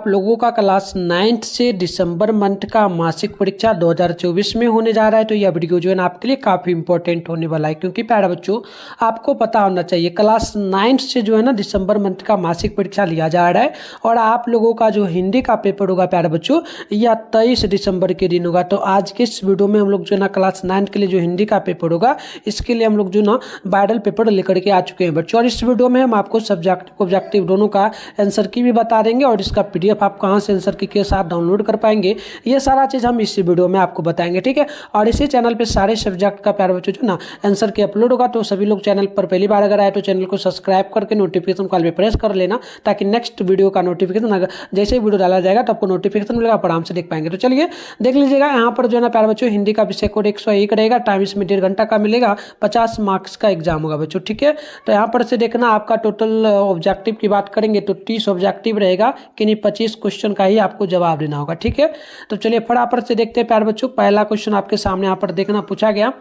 आप लोगों का क्लास 9th से दिसंबर मंथ का मासिक परीक्षा 2024 में होने जा रहा है। तो यह वीडियो जो है ना आपके लिए काफ़ी इंपॉर्टेंट होने वाला है, क्योंकि प्यारे बच्चों आपको पता होना चाहिए क्लास 9th से जो है ना दिसंबर मंथ का मासिक परीक्षा लिया जा रहा है। और आप लोगों का जो हिंदी का पेपर होगा प्यारे बच्चों यह 23 दिसंबर के दिन होगा। तो आज के इस वीडियो में हम लोग जो है ना क्लास 9th के लिए जो हिंदी का पेपर होगा इसके लिए हम लोग जो ना वायरल पेपर लेकर के आ चुके हैं बच्चों। और इस वीडियो में हम आपको सब्जेक्ट ऑब्जेक्टिव दोनों का आंसर की भी बता देंगे और इसका पीडीएफ आप कहां से आंसर की के साथ डाउनलोड कर पाएंगे, ये सारा चीज़ हम इसी वीडियो में आपको बताएंगे, ठीक है। और इसी चैनल पे सारे सब्जेक्ट का प्यारे बच्चों जो ना आंसर की अपलोड होगा। तो सभी लोग चैनल पर पहली बार अगर आए तो चैनल को सब्सक्राइब करके नोटिफिकेशन कॉल पे प्रेस कर लेना, ताकि नेक्स्ट वीडियो का नोटिफिकेशन अगर जैसे ही वीडियो डाला जाएगा तो आपको नोटिफिकेशन मिलेगा, आप आराम से देख पाएंगे। तो चलिए देख लीजिएगा, यहाँ पर जो है ना प्यारे बच्चों हिंदी का विषय कोड 101 रहेगा, टाइम इसमें 1.5 घंटा का मिलेगा, 50 मार्क्स का एग्जाम होगा बच्चों, ठीक है। तो यहाँ पर से देखना आपका टोटल ऑब्जेक्टिव की बात करेंगे तो 30 ऑब्जेक्टिव रहेगा, कि नहीं 25 क्वेश्चन का ही आपको जवाब देना होगा, ठीक है। तो चलिए फटाफट से देखते हैं प्यारे बच्चों। पहला क्वेश्चन आपके सामने यहाँ पर देखना पूछा गया,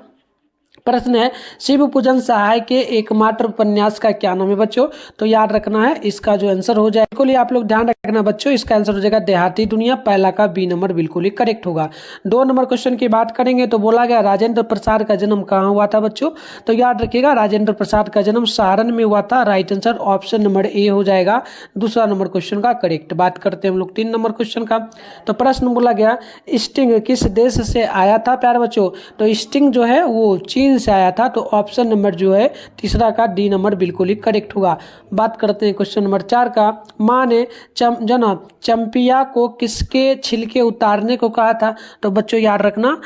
प्रश्न है शिव पूजन सहाय के एकमात्र उपन्यास का क्या नाम है बच्चों। तो याद रखना है इसका जो आंसर हो जाए, बिल्कुल ही आप लोग ध्यान रखना बच्चों, इसका आंसर हो जाएगा देहाती दुनिया, पहला का बी नंबर बिल्कुल ही करेक्ट होगा। 2 नंबर क्वेश्चन की बात करेंगे तो बोला गया राजेंद्र प्रसाद का जन्म कहाँ हुआ था बच्चों। तो याद रखिएगा राजेंद्र प्रसाद का जन्म सारण में हुआ था, right answer option number A हो जाएगा, दूसरा नंबर क्वेश्चन का करेक्ट। बात करते हैं हम लोग 3 नंबर क्वेश्चन का। तो प्रश्न बोला गया स्टिंग किस देश से आया था प्यारे बच्चों। तो स्टिंग जो है वो चीन से आया था, तो ऑप्शन नंबर जो है तीसरा का डी नंबर बिल्कुल ही करेक्ट होगा। बात करते हैं क्वेश्चन नंबर 4 का, माँ ने चंपिया को किसके छिलके उतारने को कहा था। तो बच्चों याद रखना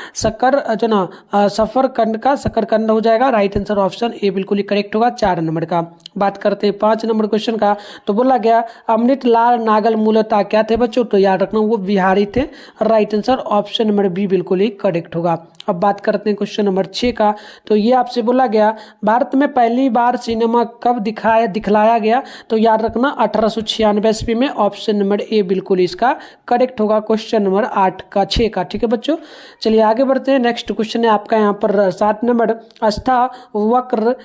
सफरकंद का शकरकंद हो जाएगा, राइट आंसर ऑप्शन ए बिल्कुल ही करेक्ट होगा 4 नंबर का। बात करते हैं 5 नंबर क्वेश्चन का। तो बोला गया अमृतलाल नागल मूलतः क्या थे बच्चों। तो याद रखना वो बिहारी थे, right answer option number B बिल्कुल ही करेक्ट होगा। अब बात करते हैं क्वेश्चन नंबर 6 का। तो ये आपसे बोला गया भारत में पहली बार सिनेमा कब दिखलाया गया। तो याद रखना 1896 ईस्वी में, ऑप्शन नंबर ए बिल्कुल इसका करेक्ट होगा क्वेश्चन नंबर 8 का 6 का, ठीक है बच्चों। चलिए आगे बढ़ते हैं। नेक्स्ट क्वेश्चन है आपका यहाँ पर 7 नंबर, अष्टावक्र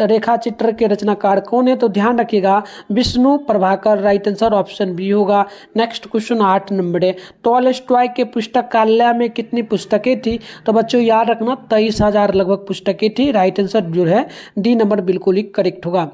रेखा चित्र के रचनाकार कौन है। तो ध्यान रखिएगा Vishnu Prabhakar, right answer option B होगा। नेक्स्ट क्वेश्चन 8 नंबर है, टॉलस्टॉय के पुस्तकालय में कितनी पुस्तकें थी। तो बच्चों याद रखना 23,000 लगभग पुस्तकें थी, राइट आंसर जो है डी नंबर बिल्कुल ही करेक्ट होगा।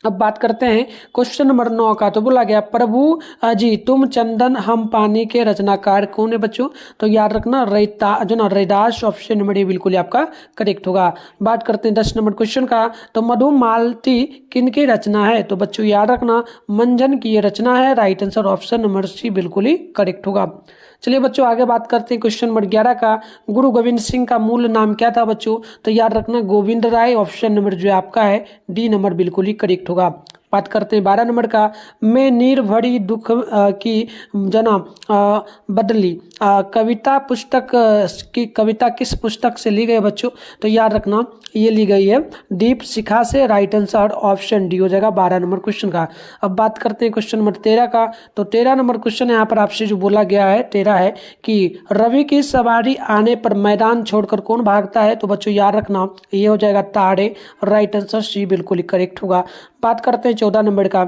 अब बात करते हैं क्वेश्चन नंबर 9 का। तो बोला गया प्रभु जी तुम चंदन हम पानी के रचनाकार कौन है बच्चों। तो याद रखना रैदास, ऑप्शन नंबर ए बिल्कुल आपका करेक्ट होगा। बात करते हैं 10 नंबर क्वेश्चन का। तो मधुमालती किनकी रचना है। तो बच्चों याद रखना मंजन की ये रचना है, right answer option number C बिल्कुल ही करेक्ट होगा। चलिए बच्चों आगे बात करते हैं क्वेश्चन नंबर 11 का, गुरु गोविंद सिंह का मूल नाम क्या था बच्चों। तो याद रखना गोविंद राय, ऑप्शन नंबर जो आपका है डी नंबर बिल्कुल ही करेक्ट होगा। बात करते हैं 12 नंबर का, मैं नीर भरी दुख की जना बदली कविता पुस्तक की कविता किस पुस्तक से ली गई है बच्चों। तो याद रखना ये ली गई है दीप शिखा से, राइट आंसर ऑप्शन डी हो जाएगा 12 नंबर क्वेश्चन का। अब बात करते हैं क्वेश्चन नंबर 13 का। तो 13 नंबर क्वेश्चन यहाँ पर आपसे जो बोला गया है 13 है कि रवि की सवारी आने पर मैदान छोड़कर कौन भागता है। तो बच्चों याद रखना ये हो जाएगा ताड़े, राइट आंसर सी बिल्कुल ही करेक्ट होगा। बात करते हैं 14 नंबर का।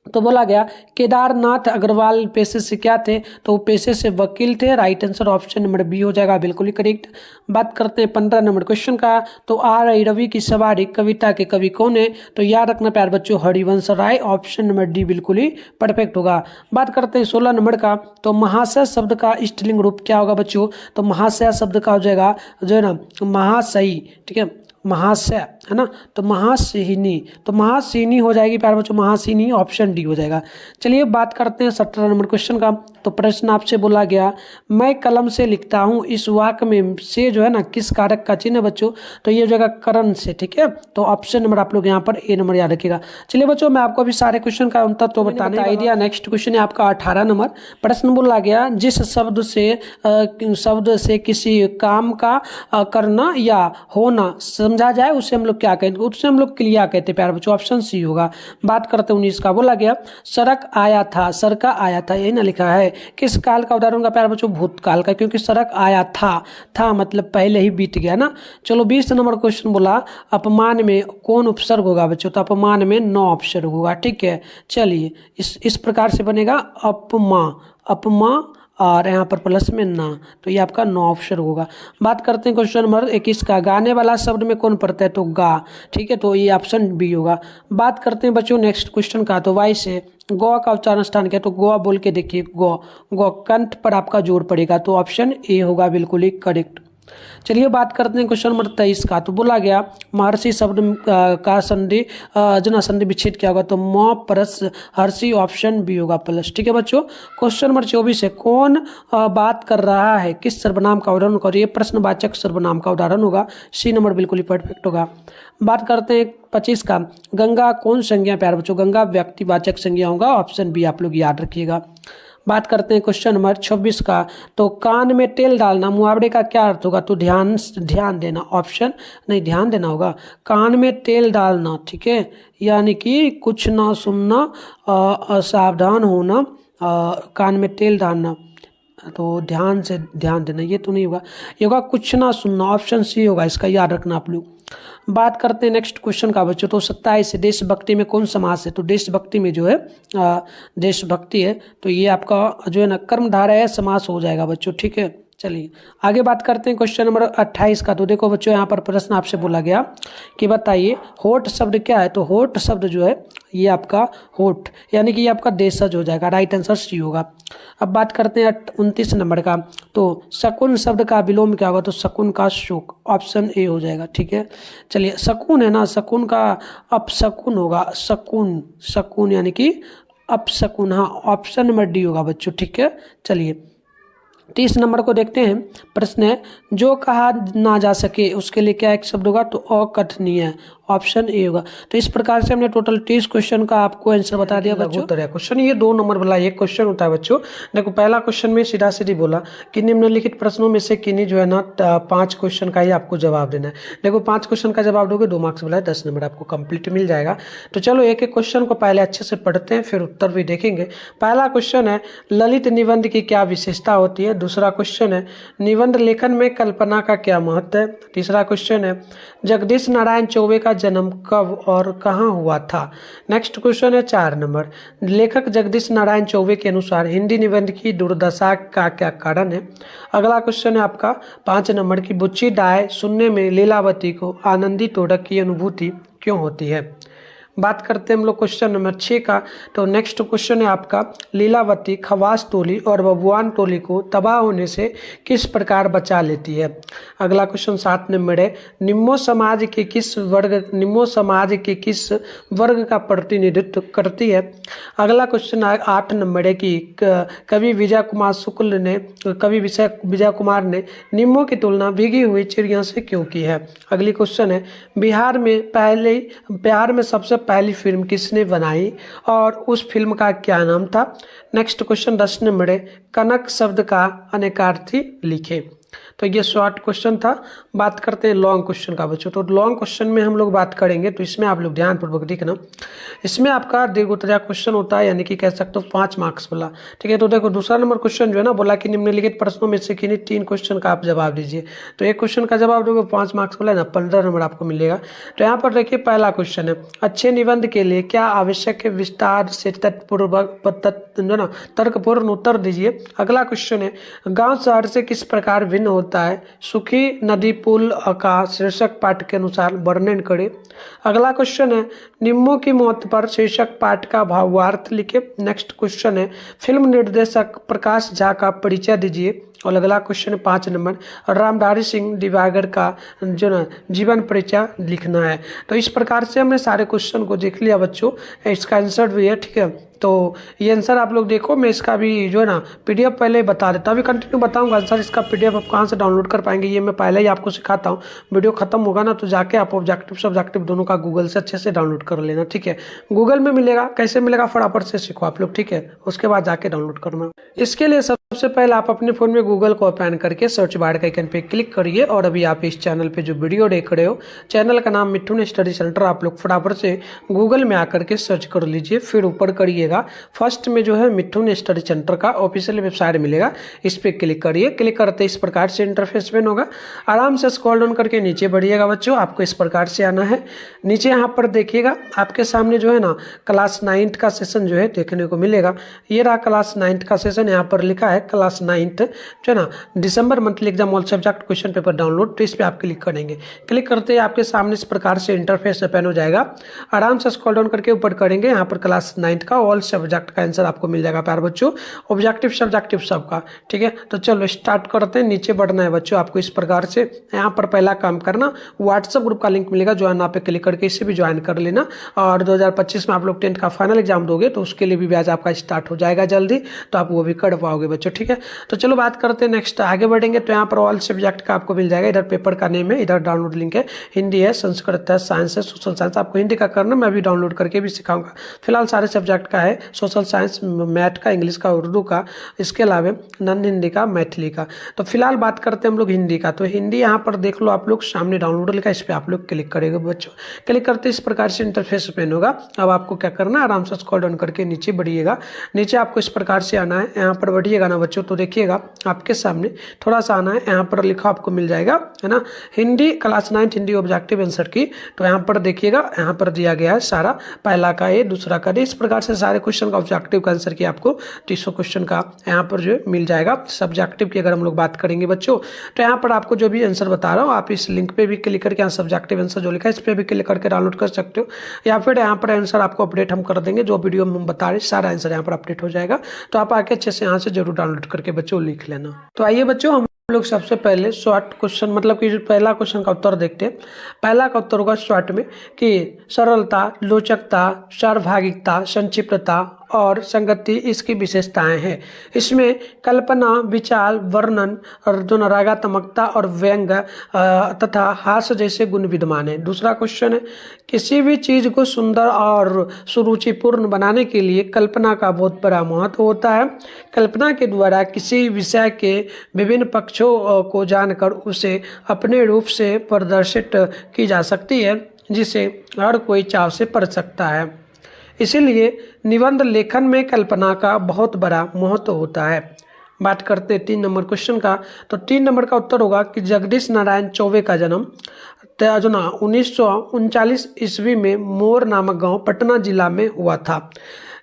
तो बोला गया केदारनाथ अग्रवाल पेशे से क्या थे। तो वो पेशे से वकील थे, right answer option number B हो जाएगा बिल्कुल ही करेक्ट। बात करते हैं 15 नंबर क्वेश्चन का। तो आर आई रवि की सवारी कविता के कवि कौन है। तो याद रखना प्यारे बच्चों Harivansh Rai, option number D बिल्कुल ही परफेक्ट होगा। बात करते हैं 16 नंबर का। तो महाशय शब्द का स्त्रीलिंग रूप क्या होगा बच्चों। तो महाशय शब्द का हो जाएगा जो है ना महाशयी, ठीक है, महाशय है ना, तो महासिनी, तो महासिनी हो जाएगी प्यारे बच्चों, महासिनी ऑप्शन डी हो जाएगा। चलिए बात करते हैं 17 नंबर क्वेश्चन का। तो प्रश्न आपसे बोला गया मैं कलम से लिखता हूँ, इस वाक्य में से जो है ना किस कारक का चिन्ह है बच्चों। तो ये हो जाएगा करण से, ठीक है। तो ऑप्शन नंबर आप लोग यहाँ पर ए नंबर याद रखिएगा। चलिए बच्चों मैं आपको अभी सारे क्वेश्चन का उत्तर तो बताने आइडिया। नेक्स्ट क्वेश्चन है आपका 18 नंबर। प्रश्न बोला गया जिस शब्द से किसी काम का करना या होना समझा जाए उसे हम लोग क्या कहेंगे, उससे हम लोग क्रिया कहते हैं प्यारे बच्चों, ऑप्शन सी होगा। बात करते हैं 19 का। बोला गया सड़क आया था, सरका आया था, यही ना लिखा है, है किस काल का उदाहरण होगा प्यारे बच्चों? भूतकाल का, क्योंकि सड़क आया था मतलब पहले ही बीत गया ना। चलो 20 नंबर क्वेश्चन बोला अपमान में कौन उपसर्ग होगा बच्चों? तो अपमान में न उपसर्ग होगा, ठीक है। चलिए इस प्रकार से बनेगा अपमा और यहाँ पर प्लस में ना, तो ये आपका नौ ऑप्शन होगा। बात करते हैं क्वेश्चन नंबर 21 का, गाने वाला शब्द में कौन पड़ता है? तो गा, ठीक है, तो ये ऑप्शन बी होगा। बात करते हैं बच्चों नेक्स्ट क्वेश्चन का, तो वाई से गौ का उच्चारण स्थान क्या? तो गोवा बोल के देखिए, गौ कंठ पर आपका जोर पड़ेगा, तो ऑप्शन ए होगा बिल्कुल ही करेक्ट। चलिए बात करते हैं क्वेश्चन नंबर 23 का, तो बोला गया महर्षि शब्द का संधि जना संधि विच्छेद क्या होगा? तो म परस हर्षि, ऑप्शन बी होगा प्लस, ठीक है बच्चों। क्वेश्चन नंबर 24 है, कौन बात कर रहा है, किस सर्वनाम का उदाहरण होगा? ये प्रश्नवाचक सर्वनाम का उदाहरण होगा, सी नंबर बिल्कुल ही परफेक्ट होगा। बात करते हैं 25 का, गंगा कौन संज्ञा प्यारे बच्चों? गंगा व्यक्तिवाचक संज्ञा होगा, ऑप्शन बी आप लोग याद रखिएगा। बात करते हैं क्वेश्चन नंबर 26 का, तो कान में तेल डालना मुहावरे का क्या अर्थ होगा? तो ध्यान देना, ऑप्शन नहीं ध्यान देना होगा, कान में तेल डालना, ठीक है, यानी कि कुछ ना सुनना, असावधान होना, कान में तेल डालना, तो ध्यान देना, ये तो नहीं होगा, ये होगा कुछ ना सुनना, ऑप्शन सी होगा, इसका याद रखना आप लोग। बात करते हैं नेक्स्ट क्वेश्चन का बच्चों, तो 27 देशभक्ति में कौन समास है? तो देशभक्ति में जो है देशभक्ति है, तो ये आपका जो है ना कर्मधारय है, समास हो जाएगा बच्चों, ठीक है। चलिए आगे बात करते हैं क्वेश्चन नंबर 28 का, तो देखो बच्चों यहाँ पर प्रश्न आपसे बोला गया कि बताइए होठ शब्द क्या है? तो होठ शब्द जो है ये आपका होठ, यानी कि ये आपका देशज हो जाएगा, राइट आंसर सी होगा। अब बात करते हैं 29 नंबर का, तो शकुन शब्द का विलोम क्या होगा? तो शकुन का शोक, ऑप्शन ए हो जाएगा, ठीक है। चलिए शकुन है ना, शकुन का अपशकुन होगा, शकुन यानी कि अपशकुन, हाँ ऑप्शन नंबर डी होगा बच्चों, ठीक है। चलिए 30 नंबर को देखते हैं, प्रश्न है जो कहा ना जा सके उसके लिए क्या एक शब्द होगा? तो अकथनीय, ऑप्शन ए होगा। तो इस प्रकार से हमने टोटल 30 क्वेश्चन का आपको आंसर बता दिया बच्चों। क्वेश्चन ये 2 नंबर वाला एक क्वेश्चन होता है बच्चों। देखो पहला क्वेश्चन में सीधा सीधी बोला कि निम्नलिखित प्रश्नों में से किन्हीं जो है ना 5 क्वेश्चन का ही आपको जवाब देना है। देखो 5 क्वेश्चन का जवाब दोगे 2 मार्क्स वाला है, 10 नंबर आपको कंप्लीट मिल जाएगा। तो चलो एक एक क्वेश्चन को पहले अच्छे से पढ़ते हैं, फिर उत्तर भी देखेंगे। पहला क्वेश्चन है ललित निबंध की क्या विशेषता होती है? दूसरा क्वेश्चन है निबंध लेखन में कल्पना का क्या महत्व है? तीसरा क्वेश्चन है जगदीश नारायण चौबे का जन्म कब और कहाँ हुआ था? नेक्स्ट क्वेश्चन है 4 नंबर, लेखक जगदीश नारायण चौबे के अनुसार हिंदी निबंध की दुर्दशा का क्या कारण है? अगला क्वेश्चन है आपका 5 नंबर की बुच्ची डाय सुनने में लीलावती को आनंदी तोड़क की अनुभूति क्यों होती है? बात करते हैं हम लोग क्वेश्चन नंबर 6 का। तो नेक्स्ट क्वेश्चन है आपका लीलावती खवास टोली और बबुआन टोली को तबाह होने से किस प्रकार बचा लेती है? अगला क्वेश्चन 7 नंबर है निम्नो समाज के किस वर्ग का प्रतिनिधित्व करती है? अगला क्वेश्चन 8 नंबर है कि कवि विजय कुमार ने निम्नों की तुलना भीगी हुई चिड़िया से क्यों की है? अगली क्वेश्चन है बिहार में सबसे पहली फिल्म किसने बनाई और उस फिल्म का क्या नाम था? नेक्स्ट क्वेश्चन 10 नंबर है कनक शब्द का अनेकार्थी लिखे। तो ये शॉर्ट क्वेश्चन था। बात करते हैं लॉन्ग क्वेश्चन का बच्चों। तो लॉन्ग क्वेश्चन में हम लोग बात करेंगे, तो इसमें आप लोग ध्यानपूर्वक देखना। इसमें आपका दीर्घोत्तरीय क्वेश्चन होता है, यानी कि कह सकते हो 5 मार्क्स वाला, ठीक है। तो देखो दूसरा नंबर क्वेश्चन जो है ना बोला कि निम्नलिखित प्रश्नों में से किन्हीं 3 क्वेश्चन का आप जवाब दीजिए। तो एक क्वेश्चन का जवाब दोगे 5 मार्क्स वाला है ना, 15 नंबर आपको मिलेगा। तो यहाँ पर देखिए पहला क्वेश्चन है अच्छे निबंध के लिए क्या आवश्यक है? विस्तार से तर्कपूर्ण उत्तर दीजिए। अगला क्वेश्चन है गांव शहर से किस प्रकार भिन्न होता है? सुखी नदी पुल का शीर्षक पाठ के अनुसार वर्णन करें। अगला क्वेश्चन है निम्नों की मौत पर शीर्षक पाठ का भावार्थ लिखे। नेक्स्ट क्वेश्चन है फिल्म निर्देशक प्रकाश झा का परिचय दीजिए। और अगला क्वेश्चन 5 नंबर रामधारी सिंह दिवाकर का जो ना जीवन परिचय लिखना है। तो इस प्रकार से हमने सारे क्वेश्चन को देख लिया बच्चों, इसका आंसर भी है, ठीक है। तो ये आंसर आप लोग देखो, मैं इसका भी जो है ना पीडीएफ पहले ही बता देता हूँ, अभी कंटिन्यू बताऊंगा आंसर। इसका पीडीएफ आप कहाँ से डाउनलोड कर पाएंगे ये मैं पहले ही आपको सिखाता हूँ। वीडियो खत्म होगा ना तो जाके आप ऑब्जेक्टिव सब्जेक्टिव दोनों का गूगल से अच्छे से डाउनलोड कर लेना, ठीक है। गूगल में मिलेगा, कैसे मिलेगा फटाफट से सीखो आप लोग, ठीक है। उसके बाद जाके डाउनलोड करना। इसके लिए सबसे पहले आप अपने फोन में गूगल को ओपन करके सर्च बार के आइकन पे क्लिक करिए। और अभी आप इस चैनल पे जो वीडियो देख रहे हो, चैनल का नाम मिथुन स्टडी सेंटर, आप लोग फटाफट से गूगल में आकर के सर्च कर लीजिए। फिर ऊपर करिए मिलेगा, फर्स्ट में जो है मिथुन स्टडी सेंटर का ऑफिशियल वेबसाइट मिलेगा, इस पर क्लिक करिए। क्लिक करते इस प्रकार से इंटरफेस ओपन होगा। आराम से स्क्रॉल डाउन करके नीचे बढ़िएगा बच्चों, आपको इस प्रकार से आना है। नीचे यहाँ पर देखिएगा आपके सामने जो है ना क्लास 9 का सेशन जो है देखने को मिलेगा। ये रहा क्लास 9 का सेशन, यहाँ पर लिखा है क्लास 9 जो है ना दिसंबर monthly exam all subject question paper download, तो इस पर आप क्लिक करेंगे। क्लिक करते ही आपके सामने इस प्रकार से इंटरफेस ओपन हो जाएगा। आराम से स्क्रॉल डाउन करके ऊपर करेंगे, यहाँ पर क्लास 9 का ऑल सब्जेक्ट का आंसर आपको मिल जाएगा प्यारे बच्चों, ऑब्जेक्टिव सब्जेक्टिव सबका। ठीक है, तो चलो स्टार्ट करते हैं। नीचे बढ़ना है बच्चों आपको इस प्रकार से। यहाँ पर पहला काम करना, व्हाट्सएप ग्रुप का लिंक मिलेगा, ज्वाइन आप पे क्लिक करके इसे भी ज्वाइन कर लेना। और 2025 में आप लोग 10th का फाइनल एग्जाम दोगे तो उसके लिए भी बैच आपका स्टार्ट हो जाएगा जल्दी, तो आप वो भी कर पाओगे बच्चों। ठीक है, तो चलो बात करते हैं नेक्स्ट, आगे बढ़ेंगे। तो यहाँ पर ऑल सब्जेक्ट का आपको मिल जाएगा, इधर पेपर का नेम है, इधर डाउनलोड लिंक है, हिंदी है, संस्कृत है, साइंस है, सोशल साइंस। आपको हिंदी का करना, मैं अभी डाउनलोड करके भी सिखाऊंगा। फिलहाल सारे सब्जेक्ट का है, सोशल साइंस, मैथ का, इंग्लिश का, उर्दू का, इसके अलावा नॉन हिंदी का, मैथिली का। तो फिलहाल बात करते हैं हम लोग हिंदी का। तो हिंदी यहाँ पर देख लो आप लोग, सामने डाउनलोड लिखा है, इस पर आप लोग क्लिक करेंगे बच्चों। क्लिक करते इस प्रकार से इंटरफेस ओपन होगा। अब आपको क्या करना है, आराम से स्क्रॉल डाउन करके नीचे बढ़िएगा। नीचे आपको इस प्रकार से आना है, यहाँ पर बढ़िएगा ना बच्चों, तो देखिएगा आपके सामने थोड़ा सा आना है, यहाँ पर लिखा आपको मिल जाएगा है ना, Hindi class 9 Hindi objective answer की। तो यहाँ पर देखिएगा, यहाँ पर दिया गया है सारा, पहला का ए, दूसरा का डी, इस प्रकार से सारे क्वेश्चन का ऑब्जेक्टिव का आंसर की आपको 300 क्वेश्चन का यहाँ पर जो मिल जाएगा। सब्जेक्टिव की अगर हम लोग बात करेंगे बच्चों, तो यहाँ पर आपको जो भी आंसर बता रहा हूँ, आप इस लिंक पे भी क्लिक करके यहाँ सब्जेक्टिव आंसर जो लिखा है इस पर भी क्लिक करके डाउनलोड कर सकते हो, या फिर यहाँ पर आंसर आपको अपडेट हम कर देंगे, जो वीडियो में हम बता रहे सारा आंसर यहाँ पर अपडेट हो जाएगा। तो आप आके अच्छे से यहाँ से जरूर डाउनलोड करके बच्चों लिख लेना। तो आइए बच्चों, हम लोग सबसे पहले शॉर्ट क्वेश्चन, मतलब कि पहला क्वेश्चन का उत्तर देखते हैं। पहला का उत्तर होगा शॉर्ट में कि सरलता, लोचकता, सहभागिता, संक्षिप्तता और संगति इसकी विशेषताएं हैं। इसमें कल्पना, विचार, वर्णन, जो रागात्मकता और व्यंग तथा हास्य जैसे गुण विद्यमान है। दूसरा क्वेश्चन है, किसी भी चीज को सुंदर और सुरुचिपूर्ण बनाने के लिए कल्पना का बहुत बड़ा महत्व होता है। कल्पना के द्वारा किसी विषय के विभिन्न पक्षों को जानकर उसे अपने रूप से प्रदर्शित की जा सकती है, जिसे हर कोई चाव से पढ़ सकता है। इसीलिए निबंध लेखन में कल्पना का बहुत बड़ा महत्व होता है। बात करते हैं 3 नंबर क्वेश्चन का। तो 3 नंबर का उत्तर होगा कि जगदीश नारायण चौबे का जन्म 1939 ईस्वी में मोर नामक गांव पटना जिला में हुआ था।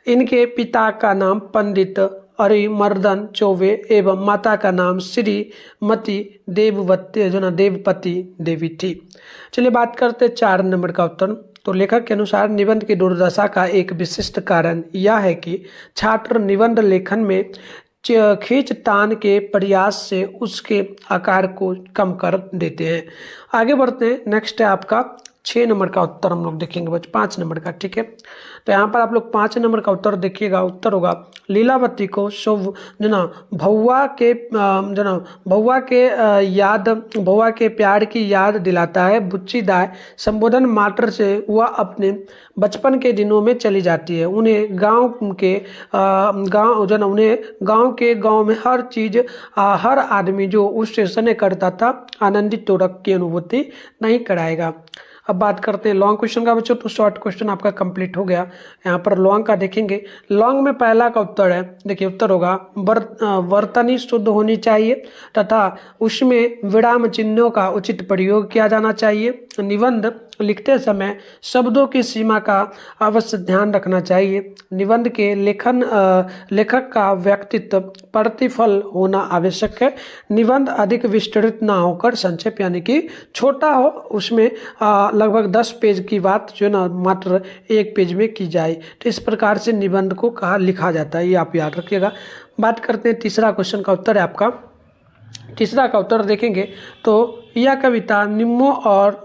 इनके पिता का नाम पंडित अरिमर्दन चौबे एवं माता का नाम श्रीमती देवपति देवी थी। चलिए बात करते 4 नंबर का उत्तर। तो लेखक के अनुसार निबंध की दुर्दशा का एक विशिष्ट कारण यह है कि छात्र निबंध लेखन में खींचतान के प्रयास से उसके आकार को कम कर देते हैं। आगे बढ़ते हैं, नेक्स्ट है आपका 6 नंबर का उत्तर हम लोग देखेंगे बच्चों, 5 नंबर का। ठीक है, तो यहाँ पर आप लोग 5 नंबर का उत्तर देखिएगा। उत्तर होगा लीलावती को भौवा के प्यार की याद दिलाता है। बुच्चीदाय संबोधन मात्र से वह अपने बचपन के दिनों में चली जाती है। उन्हें गांव में हर चीज हर आदमी जो उससे स्नेह करता था आनंदित तोड़क की अनुभूति नहीं कराएगा। अब बात करते हैं लॉन्ग क्वेश्चन का बच्चों। तो शॉर्ट क्वेश्चन आपका कंप्लीट हो गया। यहाँ पर लॉन्ग का देखेंगे। लॉन्ग में पहला का उत्तर है, देखिए उत्तर होगा वर्तनी शुद्ध होनी चाहिए तथा उसमें विराम चिन्हों का उचित प्रयोग किया जाना चाहिए। निबंध लिखते समय शब्दों की सीमा का अवश्य ध्यान रखना चाहिए। निबंध के लेखक का व्यक्तित्व प्रतिफल होना आवश्यक है। निबंध अधिक विस्तृत ना होकर संक्षेप यानी कि छोटा हो, उसमें लगभग 10 पेज की बात जो है ना मात्र 1 पेज में की जाए। तो इस प्रकार से निबंध को लिखा जाता है, ये आप याद रखिएगा। बात करते हैं तीसरा क्वेश्चन का उत्तर है आपका। तीसरा का उत्तर देखेंगे तो यह कविता निम्मो और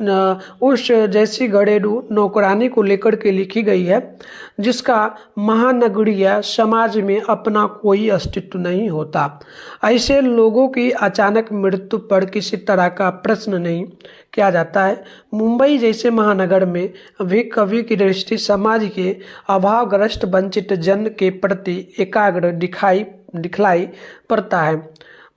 उस जैसी घरेलू नौकरानी को लेकर के लिखी गई है जिसका महानगरीय समाज में अपना कोई अस्तित्व नहीं होता। ऐसे लोगों की अचानक मृत्यु पर किसी तरह का प्रश्न नहीं किया जाता है। मुंबई जैसे महानगर में भी कवि की दृष्टि समाज के अभावग्रस्त वंचित जन के प्रति एकाग्र दिखलाई पड़ता है।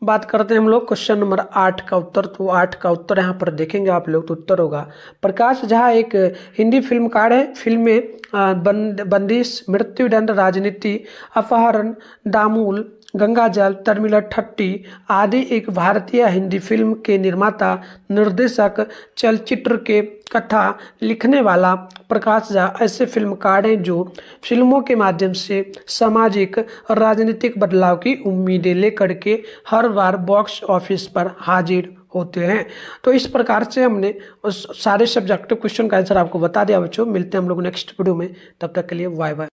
बात करते हैं हम लोग क्वेश्चन नंबर 8 का उत्तर। तो 8 का उत्तर यहाँ पर देखेंगे आप लोग तो उत्तर होगा प्रकाश झा एक हिंदी फिल्मकार है। फिल्म में बंदिश, मृत्युदंड, राजनीति, अपहरण, दामूल, गंगाजल, टर्मिनल 30 आदि एक भारतीय हिंदी फिल्म के निर्माता, निर्देशक, चलचित्र के कथा लिखने वाला प्रकाश झा ऐसे फिल्मकार हैं जो फिल्मों के माध्यम से सामाजिक राजनीतिक बदलाव की उम्मीदें लेकर के हर बार बॉक्स ऑफिस पर हाजिर होते हैं। तो इस प्रकार से हमने उस सारे सब्जेक्टिव क्वेश्चन का आंसर आपको बता दिया बच्चों। मिलते हैं हम लोग नेक्स्ट वीडियो में, तब तक के लिए बाय बाय।